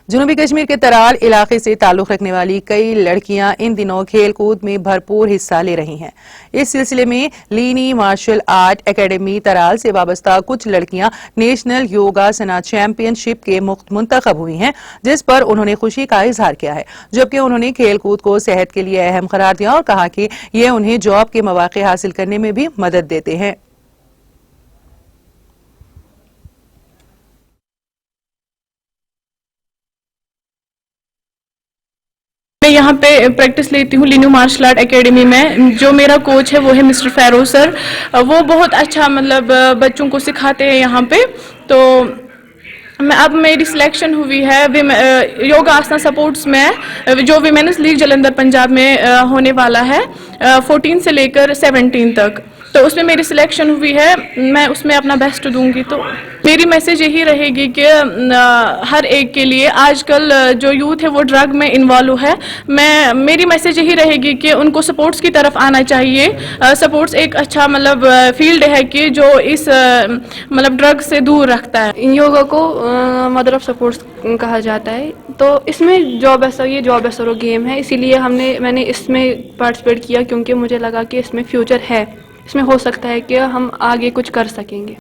جنوبی کشمیر کے ترال علاقے سے تعلق رکھنے والی کئی لڑکیاں ان دنوں کھیل کود میں بھرپور حصہ لے رہی ہیں۔ اس سلسلے میں لینی مارشل آرٹ اکیڈمی ترال سے وابستہ کچھ لڑکیاں نیشنل یوگا سنا چیمپئن شپ کے منتخب ہوئی ہیں، جس پر انہوں نے خوشی کا اظہار کیا ہے، جبکہ انہوں نے کھیل کود کو صحت کے لیے اہم قرار دیا اور کہا کہ یہ انہیں جاب کے مواقع حاصل کرنے میں بھی مدد دیتے ہیں۔ میں یہاں پہ پریکٹس لیتی ہوں لینو مارشل آرٹ اکیڈمی میں۔ جو میرا کوچ ہے وہ ہے مسٹر فیروز سر، وہ بہت اچھا بچوں کو سکھاتے ہیں یہاں پہ۔ تو اب میری سلیکشن ہوئی ہے یوگا آسنا سپورٹس میں، جو ویمنز لیگ جلندھر پنجاب میں ہونے والا ہے 14 سے لے کر 17 تک۔ تو اس میں میری سلیکشن ہوئی ہے، میں اس میں اپنا بیسٹ دوں گی۔ تو میری میسیج یہی رہے گی کہ ہر ایک کے لیے آج کل جو یوتھ ہے وہ ڈرگ میں انوالو ہے، میری میسیج یہی رہے گی کہ ان کو سپورٹس کی طرف آنا چاہیے۔ سپورٹس ایک اچھا فیلڈ ہے کہ جو اس ڈرگ سے دور رکھتا ہے۔ یوگا کو مدر آف سپورٹس کہا جاتا ہے، تو اس میں جاب ایسرو گیم ہے، اسی لیے میں نے اس میں پارٹیسپیٹ کیا کیونکہ مجھے لگا کہ اس میں فیوچر ہے، اس میں ہو سکتا ہے کہ ہم آگے کچھ کر سکیں گے۔